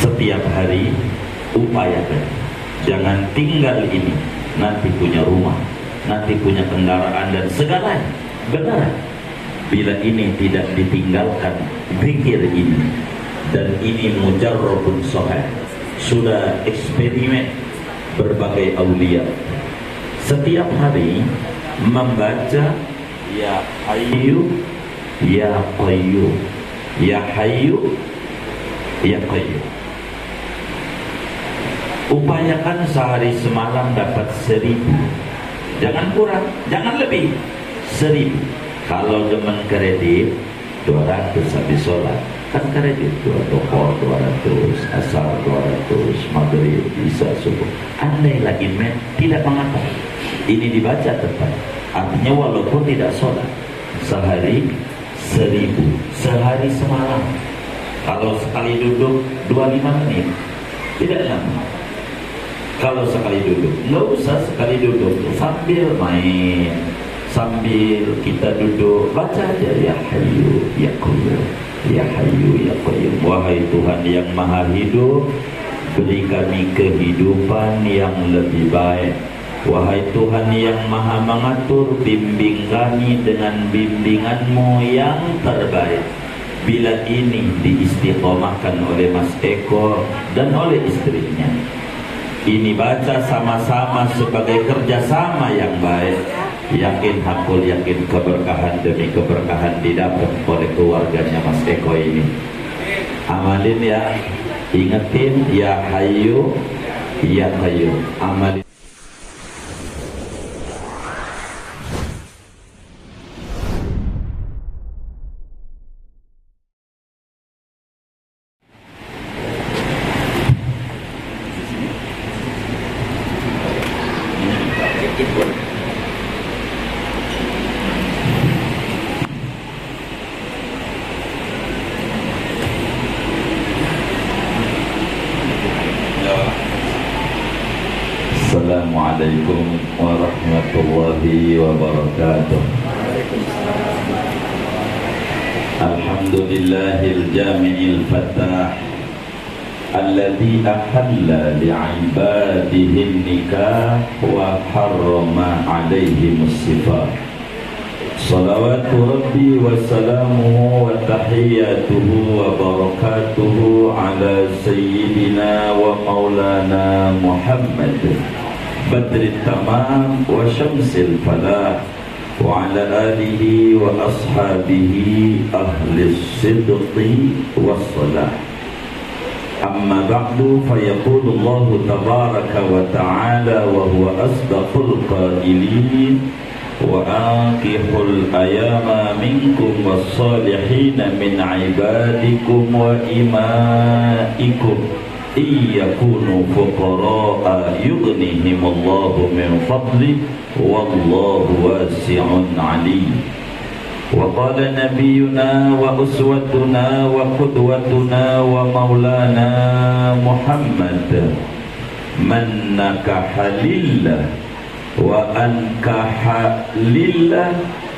Setiap hari upayakan, jangan tinggal ini, nanti punya rumah, nanti punya kendaraan dan segalanya. Benar, bila ini tidak ditinggalkan zikir ini, dan ini mujarrabun sahih, sudah eksperimen berbagai aulia, setiap hari membaca ya hayyu ya qayyum, ya hayyu ya qayyum. Upayakan sehari semalam dapat 1000, jangan kurang, jangan lebih, 1000. Kalau zaman kredit 200 habis sholat, kan kredit 2 tokoh 200, asar 200, maghrib, isya, subuh. Andai lagi tidak mengapa, ini dibaca tetap, artinya walaupun tidak sholat, sehari 1000, sehari semalam. Kalau sekali duduk 25 menit, tidak lama. Kalau sekali duduk, nggak usah sekali duduk, sambil main, sambil kita duduk, baca aja ya hayyu ya qayyum, ya hayyu ya qayyum. Wahai Tuhan yang maha hidup, beri kami kehidupan yang lebih baik. Wahai Tuhan yang maha mengatur, bimbing kami dengan bimbingan-Mu yang terbaik. Bila ini diistiqomahkan oleh Mas Eko dan oleh istrinya, ini baca sama-sama sebagai kerjasama yang baik. Yakin hakul yakin keberkahan demi keberkahan didapat oleh keluarganya Mas Eko ini. Amalin ya, ingetin ya hayyu ya qayyum. Amalin. Assalamualaikum warahmatullahi wabarakatuh. Alhamdulillahil jami'il fattah alladzi ahalla li'ibadihi nikah wa harrama 'alaihimus sifat. Salawatu Rabbi wa salamuhu wa tahiyyatuhu wa barakatuhu ala sayyidina wa maulana Muhammad badrit tamam wa syamsil falah wa ala alihi wa ashabihi ahlis sidqi was salah. Amma ba'du, fayaqulu Allah tabaraka wa ta'ala wa huwa asdaqul qailin wa anqihul ayama minkum was-salihina min ibadikum wa imaikum iyakunu fuqara'a yughnihimullahu min fadli wallahu wasi'un alim. Wa qala nabiyyuna wa uswatuna wa qudwatuna wa maulana Muhammad man nakaha lillah wa ankaha lillah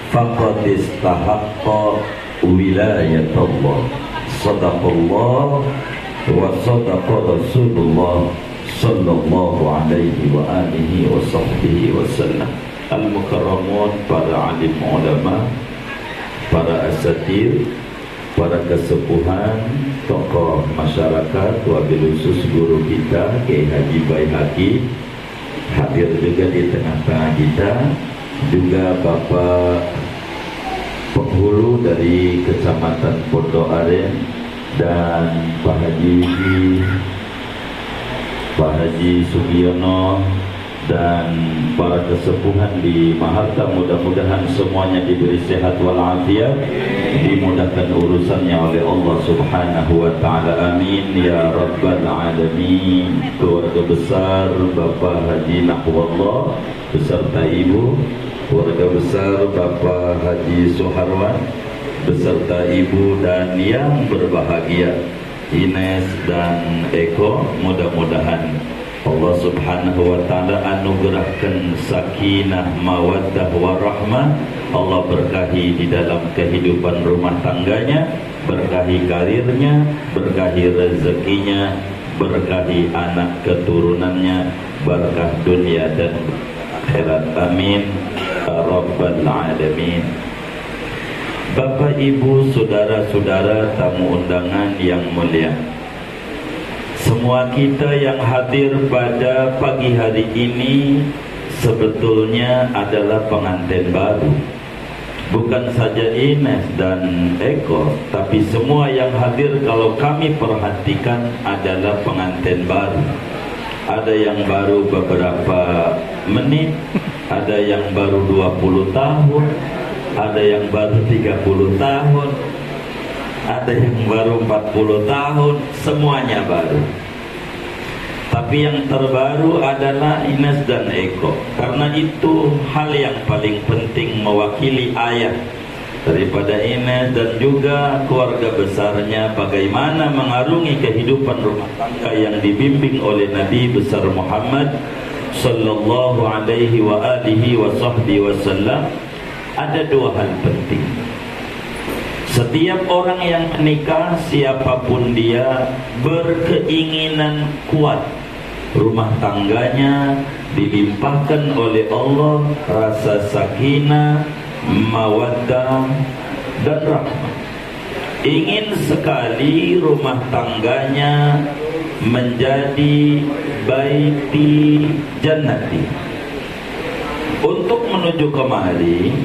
faqad istahaqqa wilayatullah. Sadaqallah wa sadaqa Rasulullah sallallahu alaihi wa alihi wa sahbihi wa sallam. Al-mukarramun, para alim ulama, para asatir, para kesepuhan, tokoh masyarakat, wabil khusus guru kita Kiai Haji Baihaqi hadir juga di tengah-tengah kita, juga Bapak penghulu dari Kecamatan Pondok Aren dan Pak Haji Sugiono dan para kesepuhan di Maharta. Mudah-mudahan semuanya diberi sehat walafiat, dimudahkan urusannya oleh Allah Subhanahu wa ta'ala, amin ya rabbal alamin. Keluarga besar Bapak Haji Nahwallah beserta Ibu, keluarga besar Bapak Haji Suharwan beserta Ibu, dan yang berbahagia Ines dan Eko, mudah-mudahan Allah Subhanahu wa ta'ala anugerahkan sakinah, mawaddah, warahmah. Allah berkahi di dalam kehidupan rumah tangganya, berkahi karirnya, berkahi rezekinya, berkahi anak keturunannya, berkah dunia dan akhirat. Amin ya rabbal alamin. Bapak, Ibu, saudara-saudara, tamu undangan yang mulia, semua kita yang hadir pada pagi hari ini sebetulnya adalah pengantin baru. Bukan saja Ines dan Eko, tapi semua yang hadir kalau kami perhatikan adalah pengantin baru. Ada yang baru beberapa menit, ada yang baru 20 tahun, ada yang baru 30 tahun, ada yang baru 40 tahun, semuanya baru. Tapi yang terbaru adalah Ines dan Eko. Karena itu hal yang paling penting mewakili ayah daripada Ines dan juga keluarga besarnya, bagaimana mengarungi kehidupan rumah tangga yang dibimbing oleh Nabi besar Muhammad sallallahu alaihi wa alihi wa sahbihi wasallam. Ada dua hal penting. Setiap orang yang menikah, siapapun dia, berkeinginan kuat rumah tangganya dilimpahkan oleh Allah rasa sakinah, mawaddah dan rahmah. Ingin sekali rumah tangganya menjadi baiti jannati. Untuk menuju kemari,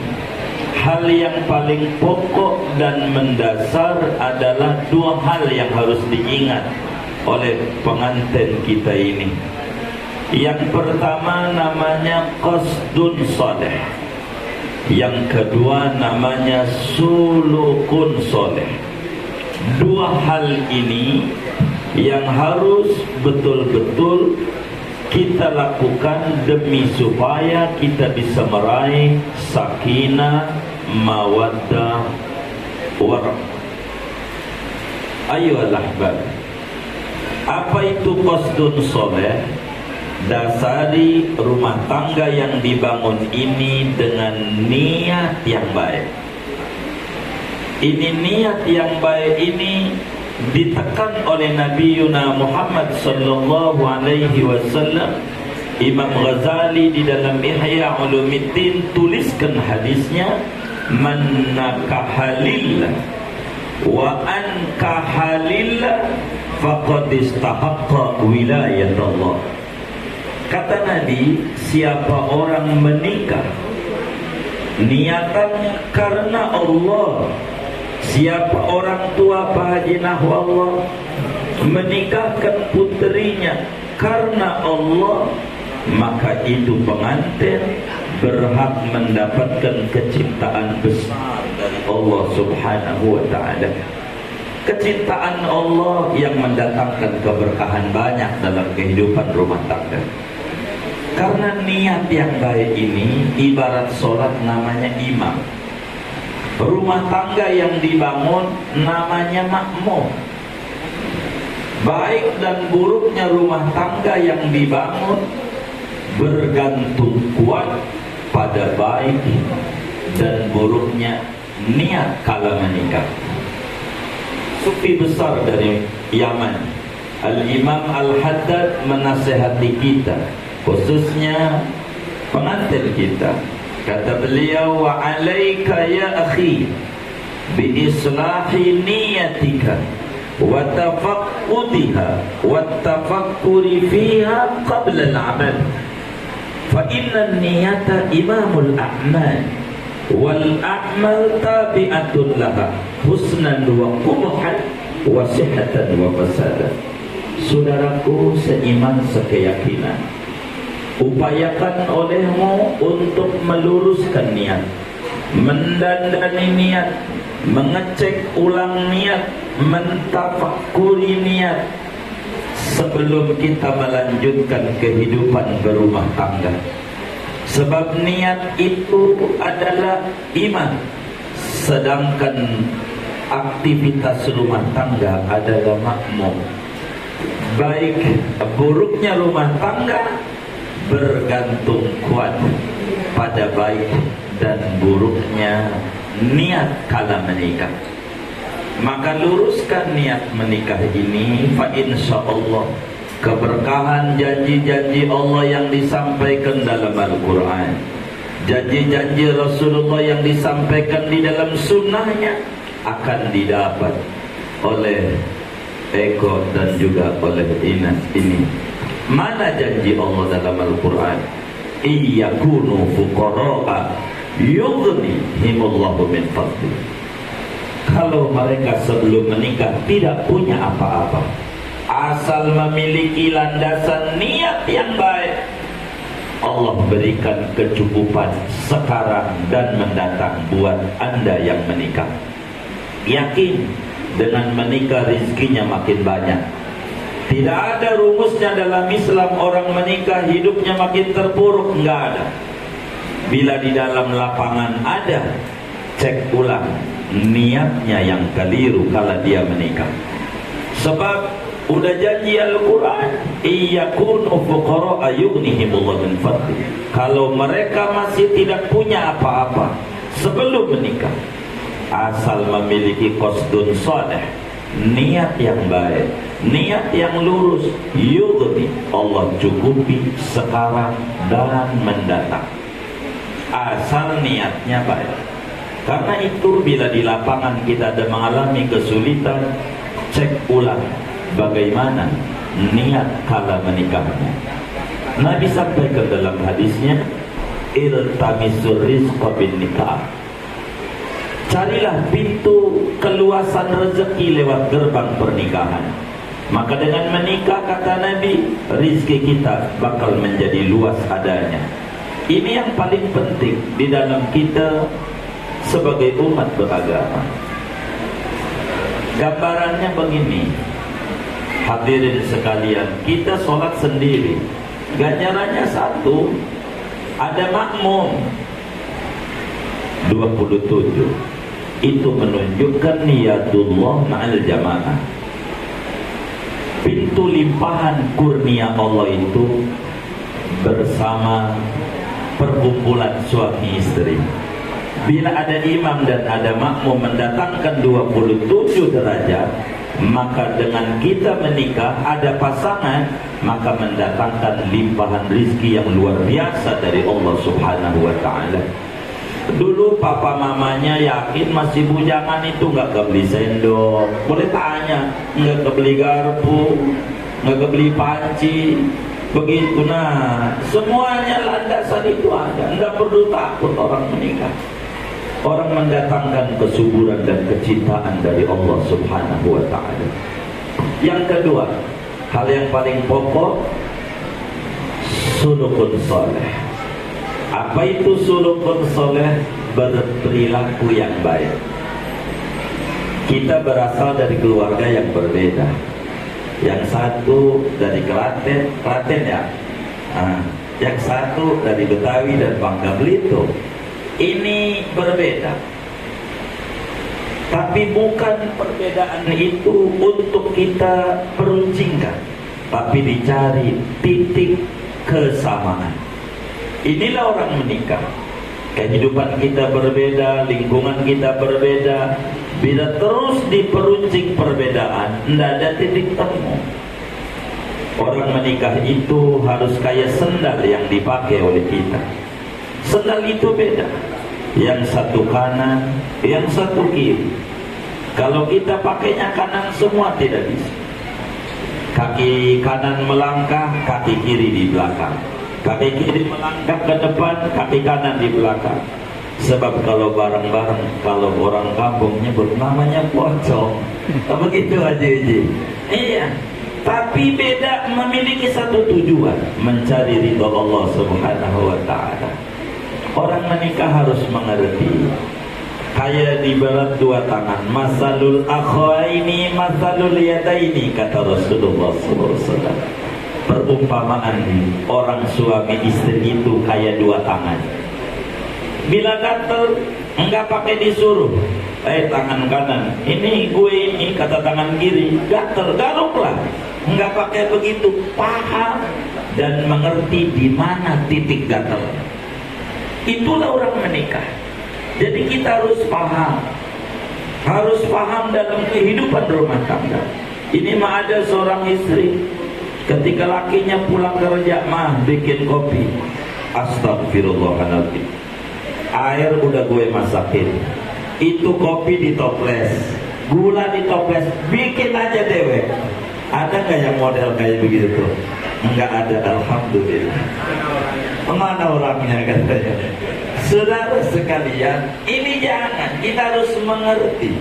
hal yang paling pokok dan mendasar adalah dua hal yang harus diingat oleh pengantin kita ini. Yang pertama namanya qasdun saleh, yang kedua namanya sulukun saleh. Dua hal ini yang harus betul-betul kita lakukan demi supaya kita bisa meraih sakinah, mawaddah, warahmah. Ayo ahbab, apa itu qasdun saleh? Dasari rumah tangga yang dibangun ini dengan niat yang baik. Ini niat yang baik ini ditekan oleh Nabi Yuna Muhammad sallallahu alaihi wasallam. Imam Ghazali di dalam Ihya Ulumuddin tuliskan hadisnya, man nakahalillah wa ankahalillah faqad istahaqqa wilayat Allah. Kata Nabi, siapa orang menikah niatannya karena Allah, siapa orang tua Pak Haji Nahwallah menikahkan puterinya karena Allah, maka itu pengantin berhak mendapatkan kecintaan besar dari Allah subhanahu wa ta'ala. Kecintaan Allah yang mendatangkan keberkahan banyak dalam kehidupan rumah tangga. Karena niat yang baik ini ibarat sholat namanya imam, rumah tangga yang dibangun namanya makmum. Baik dan buruknya rumah tangga yang dibangun bergantung kuat pada baik dan buruknya niat kala menikah. Sufi besar dari Yaman, Al-Imam Al-Haddad, menasihati kita, khususnya pengantin kita. Kata beliau, wa alaika ya akhi bi islahi niyatika wa tafaqqudiha wa tafakkuri fiha qabla al-amal, fa inna an-niyata imamul a'mal wal a'mal tabi'atun laha husnan wa qubhan wa sihhatan wa fasadan. Saudaraku seiman sekeyakinan, upayakan olehmu untuk meluruskan niat, mendandani niat, mengecek ulang niat, mentafakuri niat sebelum kita melanjutkan kehidupan berumah tangga. Sebab niat itu adalah iman, sedangkan aktivitas rumah tangga adalah makmum. Baik buruknya rumah tangga bergantung kuat pada baik dan buruknya niat kala menikah. Maka luruskan niat menikah ini, fa insyaallah keberkahan janji-janji Allah yang disampaikan dalam Al-Quran, janji-janji Rasulullah yang disampaikan di dalam sunnahnya akan didapat oleh Eko dan juga oleh Inas ini. Mana janji Allah dalam Al-Quran? Iyakunu fuqara'a yughnihimullahu min fadli. Kalau mereka sebelum menikah tidak punya apa-apa, asal memiliki landasan niat yang baik, Allah berikan kecukupan sekarang dan mendatang buat Anda yang menikah. Yakin dengan menikah rizkinya makin banyak. Tidak ada rumusnya dalam Islam orang menikah hidupnya makin terpuruk, enggak ada. Bila di dalam lapangan ada, cek ulang niatnya yang keliru kalau dia menikah. Sebab udah janji Al-Quran, iyakunu fuqara'a yughnihimullahu min fadli. Kalau mereka masih tidak punya apa-apa sebelum menikah, asal memiliki qasdun saleh, niat yang baik, niat yang lurus, yughni, Allah cukupi sekarang dan mendatang. Asal niatnya baik. Karena itu bila di lapangan kita ada mengalami kesulitan, cek ulang bagaimana niat kala menikahnya. Nabi sampaikan dalam hadisnya, iltamisur rizqa bin nikah. Carilah pintu keluasan rezeki lewat gerbang pernikahan. Maka dengan menikah, kata Nabi, rizki kita bakal menjadi luas adanya. Ini yang paling penting di dalam kita sebagai umat beragama. Gambarannya begini, hadirin sekalian, kita sholat sendiri, ganjarannya satu, ada makmum 27. Itu menunjukkan niatullah ma'al jamaah. Pintu limpahan kurnia Allah itu bersama perkumpulan suami istri. Bila ada imam dan ada makmum mendatangkan 27 derajat, maka dengan kita menikah ada pasangan, maka mendatangkan limpahan rizki yang luar biasa dari Allah Subhanahu wa ta'ala. Dulu papa mamanya yakin masih bujangan itu nggak kebeli sendok, boleh tanya, nggak kebeli garpu, nggak kebeli panci, begitu. Nah, semuanya landasan itu ada, nggak perlu takut orang menikah. Orang mendatangkan kesuburan dan kecintaan dari Allah Subhanahu wa ta'ala. Yang kedua, hal yang paling pokok, sulukun soleh. Apa itu sulukun soleh? Berperilaku yang baik. Kita berasal dari keluarga yang berbeda. Yang satu dari Klaten ya. Yang satu dari Betawi dan Bangka Belitung. Ini berbeda, tapi bukan perbedaan itu untuk kita peruncingkan, tapi dicari titik kesamaan. Inilah orang menikah. Kehidupan kita berbeda, lingkungan kita berbeda. Bila terus diperuncing perbedaan, tidak ada titik temu. Orang menikah itu harus kayak sendal yang dipakai oleh kita. Sendal itu beda, yang satu kanan, yang satu kiri. Kalau kita pakainya kanan semua tidak bisa. Kaki kanan melangkah, kaki kiri di belakang. Kaki kiri melangkah ke depan, kaki kanan di belakang. Sebab kalau bareng-bareng, kalau orang kampung nyebut namanya pocong, begitu aja. Iya. Tapi beda, memiliki satu tujuan, mencari ridha Allah Subhanahu wa ta'ala. Orang menikah harus mengerti, kayak di barat dua tangan, masalul akhaini masalul yadaini, kata Rasulullah SAW. Perumpamaan orang suami istri itu kayak dua tangan. Bila gatel, enggak pakai disuruh, tangan kanan, ini gue ini, kata tangan kiri, gatel, garuklah. Enggak pakai begitu, paham dan mengerti di mana titik gatel. Itulah orang menikah. Jadi kita harus paham harus paham dalam kehidupan rumah tangga. Ini mah ada seorang istri, ketika lakinya pulang kerja, mah bikin kopi. Astagfirullahaladzim, air udah gue masakin, itu kopi ditoples, gula ditoples, bikin aja dewek. Ada nggak yang model kayak begitu tuh? Nggak ada, alhamdulillah. Mana orangnya katanya? Saudara sekalian, ini jangan, kita harus mengerti.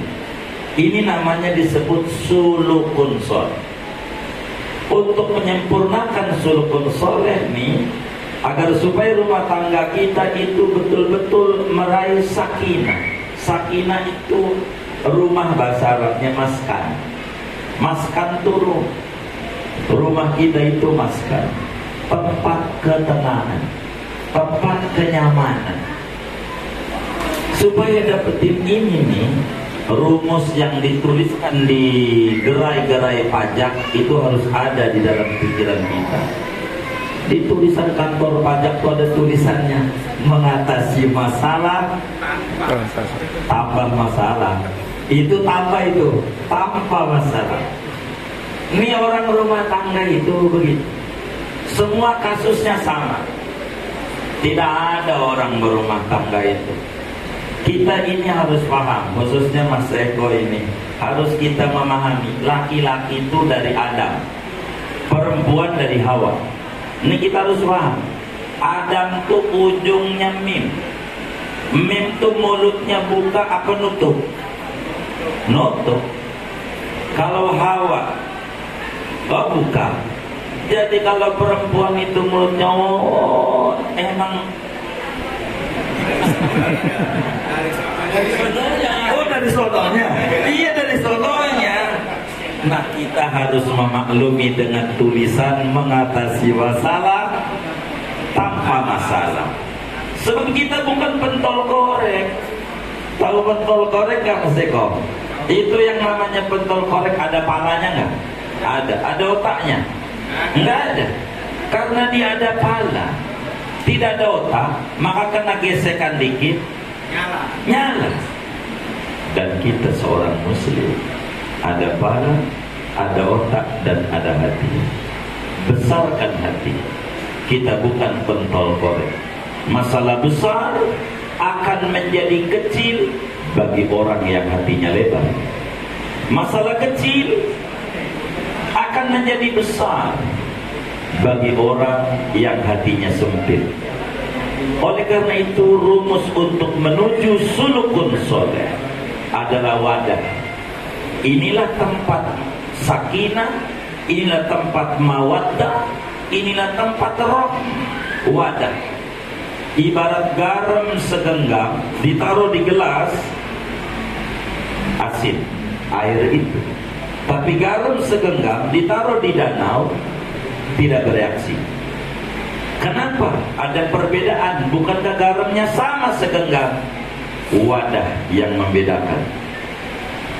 Ini namanya disebut sulukun soleh. Untuk menyempurnakan sulukun soleh nih, agar supaya rumah tangga kita itu betul-betul meraih sakinah. Sakinah itu rumah, bahasa Arabnya maskan. Maskan turun. Rumah kita itu maskan, tempat ketenangan, tempat kenyamanan. Supaya dapetin ini nih, rumus yang dituliskan di gerai-gerai pajak itu harus ada di dalam pikiran kita. Di tulisan kantor pajak itu ada tulisannya, mengatasi masalah tambah masalah. Itu tambah, itu tanpa masalah. Ini orang rumah tangga itu begitu, semua kasusnya sama. Tidak ada orang berumah tangga itu. Kita ini harus paham, khususnya Mas Eko ini, harus kita memahami, laki-laki itu dari Adam, perempuan dari Hawa. Ini kita harus paham. Adam tuh ujungnya mim. Mim tuh mulutnya buka apa nutup? Nutup. Kalau Hawa, oh buka. Jadi kalau perempuan itu mulutnya, oh, emang oh dari sononya. Iya, dari sononya. Nah, kita harus memaklumi dengan tulisan mengatasi masalah tanpa masalah. Sebab kita bukan pentol korek. Tahu pentol korek nggak, Mas Eko? Itu yang namanya pentol korek, ada palanya nggak? Ada. Ada otaknya? Nggak ada. Karena dia ada pala, tidak ada otak, maka kena gesekan dikit nyala. Dan kita seorang muslim, ada pala, ada otak, dan ada hati. Besarkan hati. Kita bukan pentol korek. Masalah besar akan menjadi kecil bagi orang yang hatinya lebar. Masalah kecil akan menjadi besar bagi orang yang hatinya sempit. Oleh karena itu, rumus untuk menuju sulukun soleh adalah wadah. Inilah tempat sakinah, inilah tempat mawaddah, inilah tempat roh. Wadah ibarat garam segenggam ditaruh di gelas, asin air itu. Tapi garam segenggam ditaruh di danau, tidak bereaksi. Kenapa? Ada perbedaan. Bukankah garamnya sama segenggam? Wadah yang membedakan.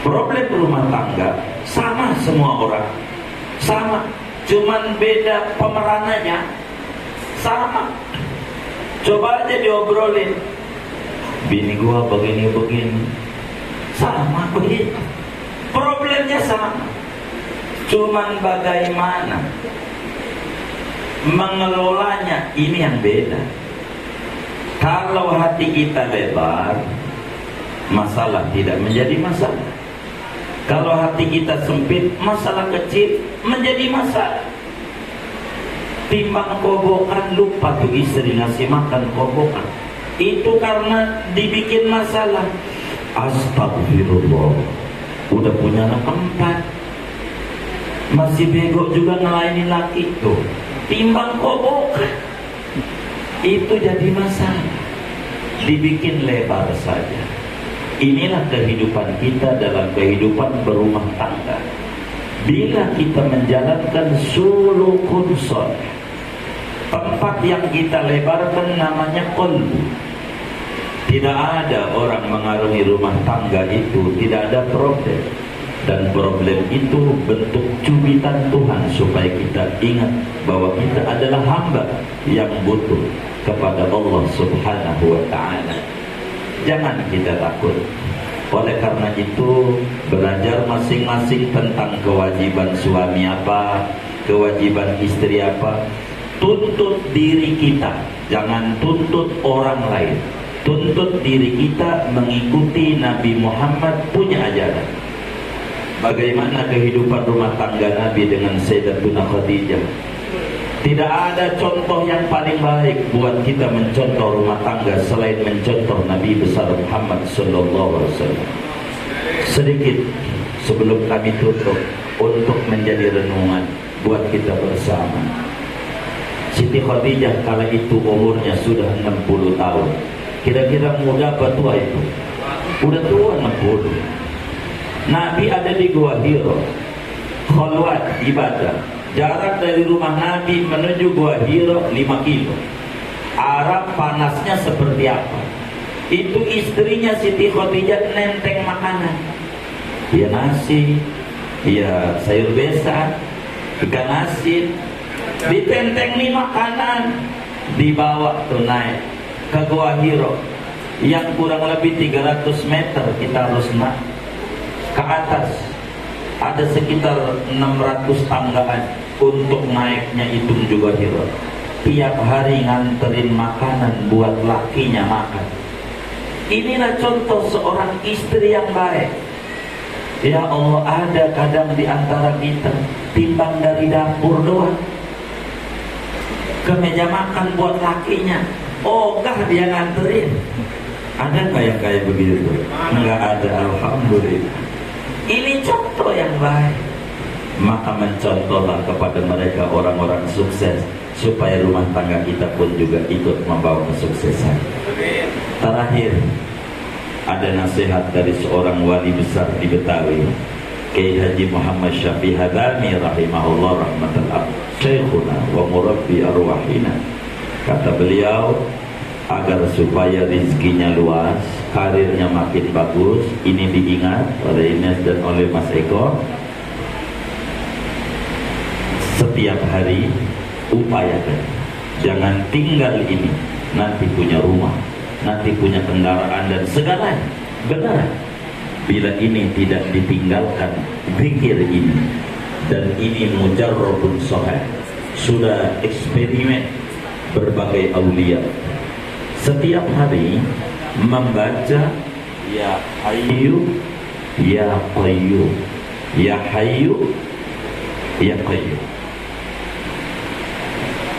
Problem rumah tangga sama, semua orang sama, cuman beda pemeranannya. Sama. Coba aja diobrolin, bini gua begini-begini, sama begitu. Problemnya sama, cuman bagaimana mengelolanya, ini yang beda. Kalau hati kita lebar, masalah tidak menjadi masalah. Kalau hati kita sempit, masalah kecil menjadi masalah. Timbang kobokan, lupa tuh istri ngasih makan kobokan, itu karena dibikin masalah. Astagfirullah, udah punya anak 4, masih bego juga ngelainin laki tuh. Timbang kobokan, itu jadi masalah, dibikin lebar saja. Inilah kehidupan kita dalam kehidupan berumah tangga. Bila kita menjalankan sulukun soleh, tempat yang kita lebarkan namanya qalbu. Tidak ada orang mengarungi rumah tangga itu tidak ada problem. Dan problem itu bentuk cubitan Tuhan supaya kita ingat bahwa kita adalah hamba yang butuh kepada Allah Subhanahu wa ta'ala. Jangan kita takut. Oleh karena itu, belajar masing-masing tentang kewajiban suami apa, kewajiban istri apa. Tuntut diri kita, jangan tuntut orang lain. Tuntut diri kita mengikuti Nabi Muhammad punya ajaran. Bagaimana kehidupan rumah tangga Nabi dengan Sayyidatuna Khadijah. Tidak ada contoh yang paling baik buat kita mencontoh rumah tangga selain mencontoh Nabi besar Muhammad sallallahu alaihi wasallam. Sedikit sebelum kami tutup untuk menjadi renungan buat kita bersama. Siti Khadijah kala itu umurnya sudah 60 tahun. Kira-kira muda apa tua itu? Udah tua 60. Nabi ada di Gua Hira, khalwat ibadah. Jarak dari rumah Nabi menuju Gua Hira 5 kilo. Arab panasnya seperti apa? Itu istrinya Siti Khadijah nenteng makanan. Ya nasi, ya sayur besan, ikan asin, ditenteng nih makanan, dibawa tuh naik ke Gua Hira yang kurang lebih 300 meter. Kita harus naik ke atas. Ada sekitar 600 tanggaan untuk naiknya itu juga Hira. Tiap hari nganterin makanan buat lakinya makan. Inilah contoh seorang istri yang baik. Ya Allah, ada kadang di antara kita timbang dari dapur doang ke meja makan buat lakinya. Ogah dia nganterin. Ada nggak yang kayak begitu? Nggak ada, alhamdulillah. Ini contoh yang baik. Maka mencontohlah kepada mereka orang-orang sukses, supaya rumah tangga kita pun juga ikut membawa kesuksesan. Terakhir, ada nasihat dari seorang wali besar di Betawi, Kiai Haji Muhammad Syafi'i Hadami rahimahullah rahmatullah, Syekhuna wa murabbi arwahina. Kata beliau, agar supaya rizkinya luas, karirnya makin bagus, ini diingat oleh Ines dan oleh Mas Eko. Setiap hari upayakan, jangan tinggal ini, nanti punya rumah, nanti punya kendaraan dan segalanya. Benar, bila ini tidak ditinggalkan zikir ini, dan ini mujarrabun sahih, sudah eksperimen berbagai aulia. Setiap hari membaca Ya Hayyu Ya Qayyum, Ya Hayyu Ya Qayyum.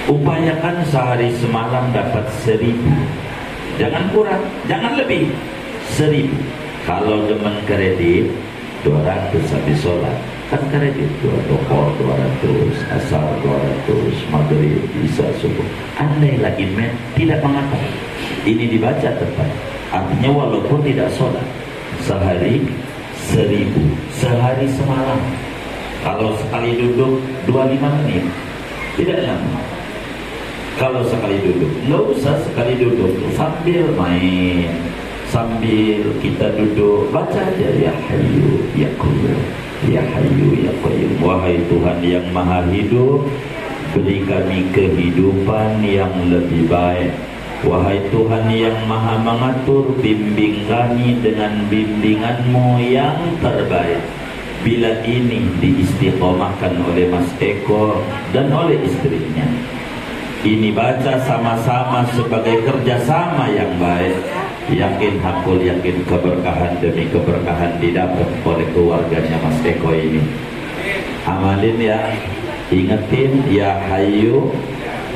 Upayakan sehari semalam dapat 1000. Jangan kurang, jangan lebih. 1000. Kalau demen kredit 200 habis sholat, kan kredit 2 toko 200, asar 200, maghrib, isya, subuh. Andai lagi tidak mengapa, ini dibaca tepat. Artinya walaupun tidak sholat, sehari 1000, sehari semalam. Kalau sekali duduk 25 menit, tidak lama. Kalau sekali duduk, nggak usah sekali duduk, sambil main, sambil kita duduk, baca aja Ya Hayyu Ya Qayyum, Ya Hayyu Ya Qayyum. Wahai Tuhan yang maha hidup, beri kami kehidupan yang lebih baik. Wahai Tuhan yang maha mengatur, bimbing kami dengan bimbingan-Mu yang terbaik. Bila ini diistiqomahkan oleh Mas Eko dan oleh istrinya, ini baca sama-sama sebagai kerjasama yang baik. Yakin hakul yakin keberkahan demi keberkahan didapat oleh keluarganya Mas Eko ini. Amalin ya, ingetin Ya Hayyu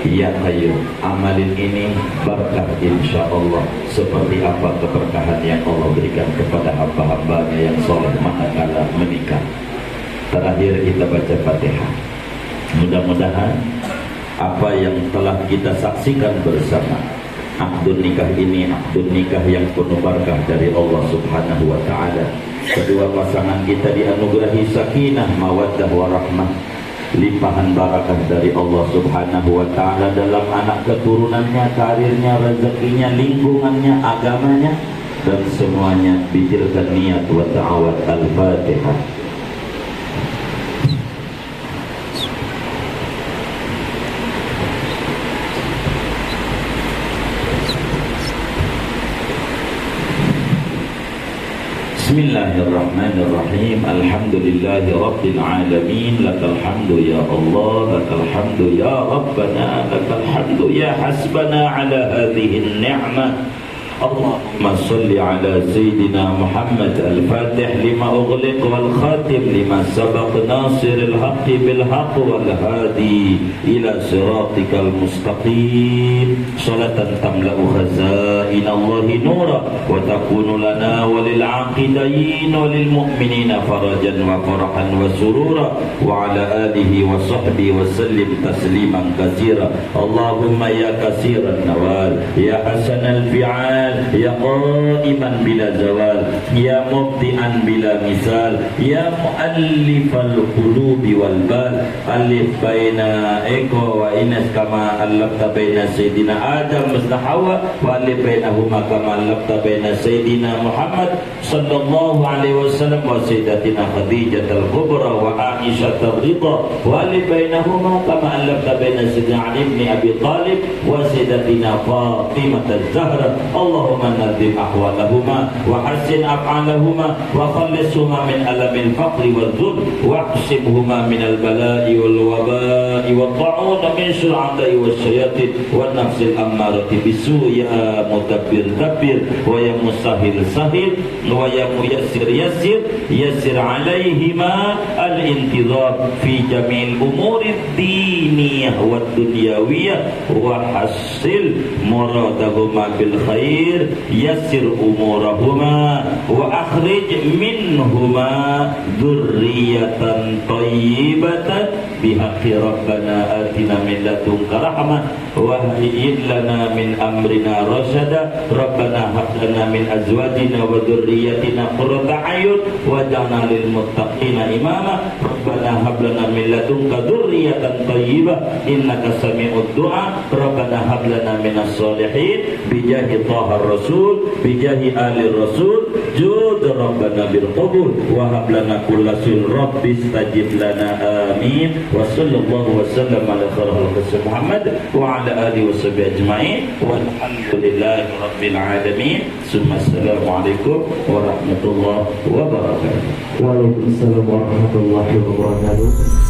Ya Qayyum. Amalin ini berkah insya Allah, seperti apa keberkahan yang Allah berikan kepada hamba-hambanya yang soleh manakala menikah. Terakhir kita baca Fatihah. Mudah-mudahan apa yang telah kita saksikan bersama, akdun nikah ini akdun nikah yang penuh berkah dari Allah Subhanahu wa ta'ala. Kedua pasangan kita dianugerahi sakinah, mawaddah warahmah, limpahan barakah dari Allah Subhanahu wa ta'ala dalam anak keturunannya, karirnya, rezekinya, lingkungannya, agamanya, dan semuanya. Bijirkan niat wa ta'awad. Al-Fatihah. Bismillahirrahmanirrahim. Alhamdulillahi Rabbil Alamin. Lakal hamdu ya Allah, lakal hamdu ya Rabbana, lakal hamdu ya hasbana ala hadhihi ni'mah. Allahumma salli ala Sayyidina Muhammad al-Fatih lima ughliq wal khatim lima sabaq nasiril haqqi bil haqq wal hadi ila siratikal mustaqim. Salatan tamla'u khazain Allahi nura wa takunu lana walil aqidain walil mu'minina farajan wa farahan wa surura wa ala alihi wa sahbihi wa sallim tasliman katsira. Allahumma ya katsiran nawal ya hasanal fi'al ya qaiman bila zawal ya mubti'an bila misal ya muallifal qulubi wal bal alif baina eko wa inas kama alafta baina sayyidina Adam wa Hawa wa alif bainahuma kama alafta baina sayyidina Muhammad sallallahu alaihi wasallam wa sayyidatina Khadijah al-Kubra wa Aisyah ar-Ridha wa alif bainahuma kama alafta baina sayyidina Ali ibn Abi Talib wa sayyidatina Fatimah az-Zahra. Allahumma nadim ahwalahuma wa hassin af'alahuma wa khallisuhuma min alamil faqri wal dhul wa aqsimhuma min al bala'i wal waba'i wal ta'un min syur'atai was syayatin wa nafsil ammarati bisu. Ya mudabbir dabbir wa ya musahil sahil wa ya muyassir yassir yassir alaihima al intidhar fi jamil umuri diniyah wa dunyawiyah wa hasil muradahuma bil khair yassir umurahuma wa akhrij minhuma dzurriyyatan thayyibatan bihaqqi rabbana atina min ladunka rahmah wa hayyi lana min amrina rasyada rabbana hab lana min azwajina wa dzurriyyatina qurrata a'yun waj'alna lil muttaqina imama rabbana hab lana min ladunka dzurriyyatan thayyibah innaka sami'ud du'a rabbana hab lana minas sholihin bijahi thahar rasul bijahi alir rasul jud rabbana bil qabul wa hab lana kullasul rabbi istajib lana amin wa sallallahu wa sallam ala khairil Muhammad wa ala alihi wa sahbihi ajma'in walhamdulillahi rabbil alamin. Summa assalamu alaikum warahmatullahi wabarakatuh. Waalaikumsalam warahmatullahi wabarakatuh.